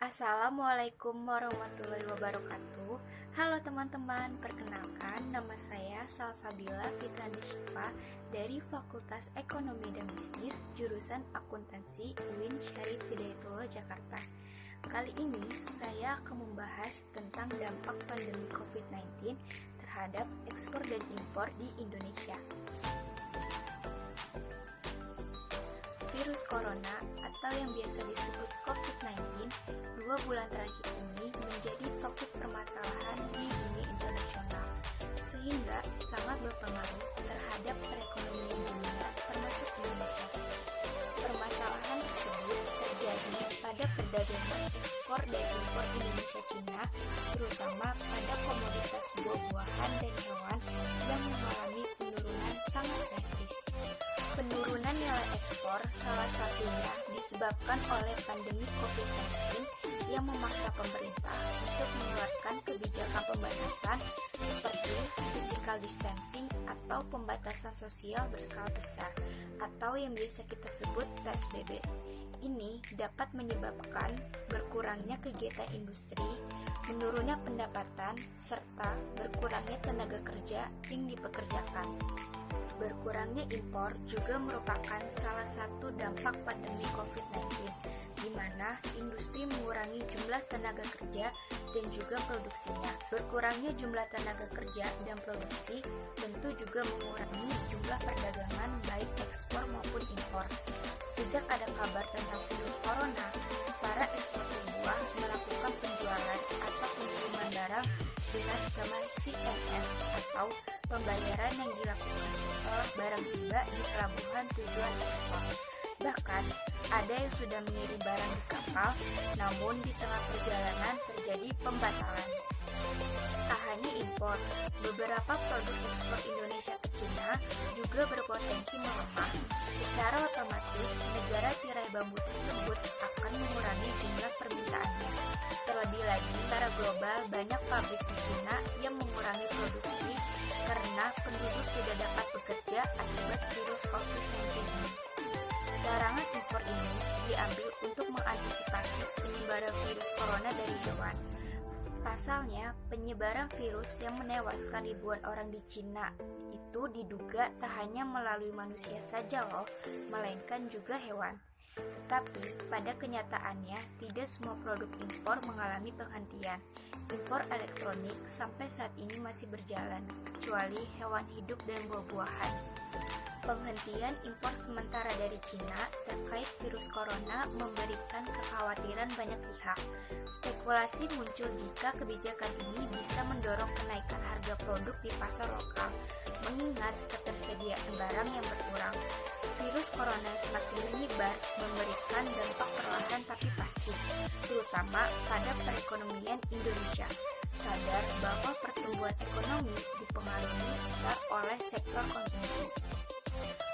Assalamualaikum warahmatullahi wabarakatuh. Halo teman-teman, perkenalkan nama saya Salsabila Fitrani Syifa dari Fakultas Ekonomi dan Bisnis, jurusan Akuntansi UIN Syarif Hidayatullah Jakarta. Kali ini saya akan membahas tentang dampak pandemi COVID-19 terhadap ekspor dan impor di Indonesia. Virus corona atau yang biasa disebut COVID-19 2 bulan terakhir ini menjadi topik permasalahan di dunia internasional, sehingga sangat berpengaruh terhadap perekonomian dunia termasuk Indonesia. Permasalahan tersebut terjadi pada perdagangan ekspor dan impor Indonesia-Cina, terutama pada komoditas buah-buahan dan hewan yang mengalami penurunan sangat drastis. Penurunan nilai ekspor salah satunya disebabkan oleh pandemi COVID-19 yang memaksa pemerintah untuk mengeluarkan kebijakan pembatasan seperti physical distancing atau pembatasan sosial berskala besar atau yang biasa kita sebut PSBB. Ini dapat menyebabkan berkurangnya kegiatan industri, menurunnya pendapatan, serta berkurangnya tenaga kerja yang dipekerjakan. Berkurangnya impor juga merupakan salah satu dampak pandemi COVID-19, di mana industri mengurangi jumlah tenaga kerja dan juga produksinya. Berkurangnya jumlah tenaga kerja dan produksi tentu juga mengurangi jumlah perdagangan baik ekspor maupun impor. Sejak ada kabar tentang virus corona, para eksportir buah melakukan penjualan atau pengiriman barang dengan skema CMF atau pembayaran yang dilakukan setelah barang tiba di pelabuhan tujuan ekspor. Bahkan, ada yang sudah mengirim barang di kapal, namun di tengah perjalanan terjadi pembatalan. Tak hanya impor, beberapa produk ekspor Indonesia ke Cina juga berpotensi melemah. Secara otomatis, negara tirai bambu tersebut akan mengurangi jumlah permintaannya. Terlebih lagi, secara global banyak pabrik di Cina yang mengurangi produksi karena penduduk tidak dapat bekerja akibat virus COVID-19 ini. Larangan impor ini diambil untuk mengantisipasi penyebaran virus corona dari hewan. Pasalnya, penyebaran virus yang menewaskan ribuan orang di Cina itu diduga tak hanya melalui manusia saja loh, melainkan juga hewan. Tetapi, pada kenyataannya, tidak semua produk impor mengalami penghentian. Impor elektronik sampai saat ini masih berjalan, kecuali hewan hidup dan buah-buahan. Penghentian impor sementara dari Cina terkait virus corona memberikan kekhawatiran banyak pihak. Spekulasi muncul jika kebijakan ini bisa mendorong kenaikan harga produk di pasar lokal, mengingat ketersediaan barang yang berkurang. Virus corona semakin menyebar memberikan dampak perlahan tapi pasti, terutama pada perekonomian Indonesia. Sadar bahwa pertumbuhan ekonomi dipengaruhi besar oleh sektor konsumsi.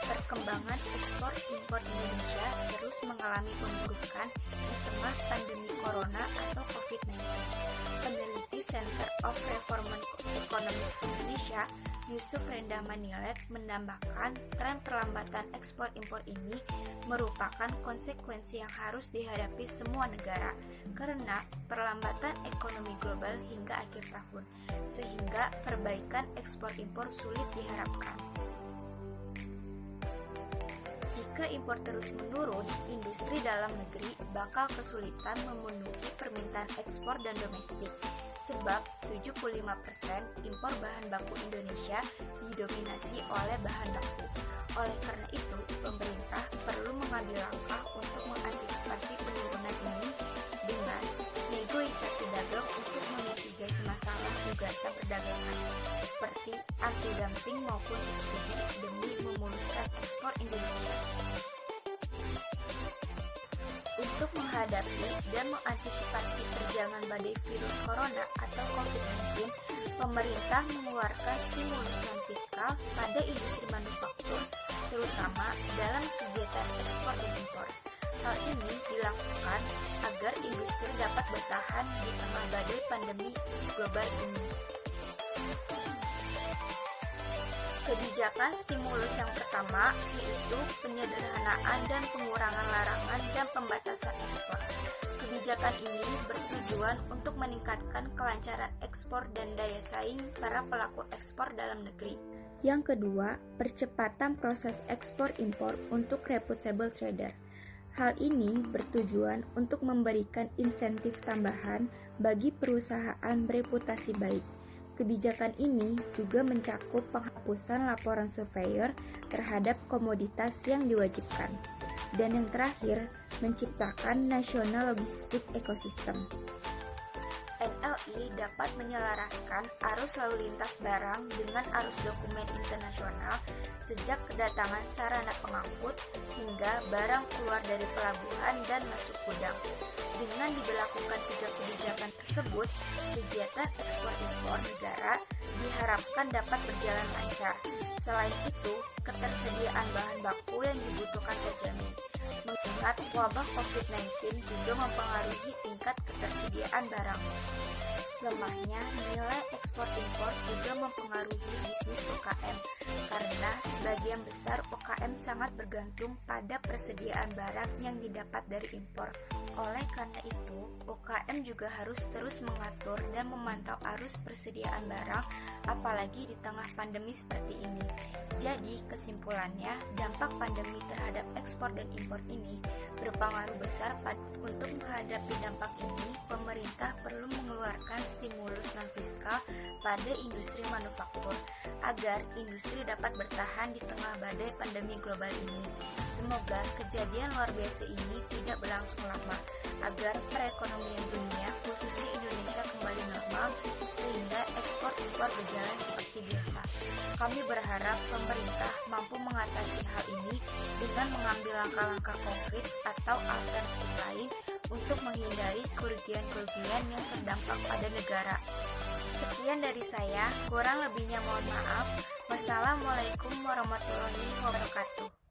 Perkembangan ekspor impor Indonesia terus mengalami pemburukan di tengah pandemi corona atau COVID-19. Peneliti Center of Reform Economics Indonesia, Yusuf Renda Manilet, menambahkan tren perlambatan ekspor impor ini merupakan konsekuensi yang harus dihadapi semua negara karena perlambatan ekonomi global hingga akhir tahun, sehingga perbaikan ekspor impor sulit diharapkan. Jika impor terus menurun, industri dalam negeri bakal kesulitan memenuhi permintaan ekspor dan domestik, sebab 75% impor bahan baku Indonesia didominasi oleh bahan baku. Oleh karena itu, pemerintah perlu mengambil langkah untuk mengantisipasi penurunan ini dengan negosiasi dagang untuk memitigasi masalah gugatan perdagangan, seperti anti-dumping maupun subsidi demi memuluskan ekspor Indonesia. Untuk menghadapi dan mengantisipasi terjangan badai virus corona atau COVID-19, pemerintah mengeluarkan stimulus non-fiskal pada industri manufaktur, terutama dalam kegiatan ekspor dan impor. Hal ini dilakukan agar industri dapat bertahan di tengah badai pandemi global ini. Kebijakan stimulus yang pertama yaitu penyederhanaan dan pengurangan larangan dan pembatasan ekspor. Kebijakan ini bertujuan untuk meningkatkan kelancaran ekspor dan daya saing para pelaku ekspor dalam negeri. Yang kedua, percepatan proses ekspor-impor untuk reputable trader. Hal ini bertujuan untuk memberikan insentif tambahan bagi perusahaan bereputasi baik. Kebijakan ini juga mencakup penghapusan laporan surveyor terhadap komoditas yang diwajibkan. Dan yang terakhir, menciptakan National Logistic Ecosystem. NLI dapat menyelaraskan arus lalu lintas barang dengan arus dokumen internasional sejak kedatangan sarana pengangkut hingga barang keluar dari pelabuhan dan masuk gudang. Dengan diberlakukan 3 kebijakan tersebut, kegiatan ekspor-impor negara diharapkan dapat berjalan lancar. Selain itu, ketersediaan bahan baku yang dibutuhkan terjamin. Mengingat wabah COVID-19 juga mempengaruhi tingkat ketersediaan barang. Lemahnya nilai ekspor-impor juga mempengaruhi bisnis UKM, karena sebagian besar UKM sangat bergantung pada persediaan barang yang didapat dari impor. Oleh karena itu, UKM juga harus terus mengatur dan memantau arus persediaan barang, apalagi di tengah pandemi seperti ini. Jadi, kesimpulannya, dampak pandemi terhadap ekspor dan impor ini berpengaruh besar untuk menghadapi dampak ini. Pemerintah perlu mengeluarkan stimulus non-fiskal pada industri manufaktur agar industri dapat bertahan di tengah badai pandemi global ini. Semoga kejadian luar biasa ini tidak berlangsung lama, agar perekonomian dunia, khususnya Indonesia, kembali normal sehingga ekspor-impor berjalan seperti biasa. Kami berharap pemerintah mampu mengatasi hal ini dengan mengambil langkah-langkah konkret atau alternatif lain untuk menghindari kerugian-kerugian yang terdampak pada negara. Sekian dari saya, kurang lebihnya mohon maaf. Wassalamualaikum warahmatullahi wabarakatuh.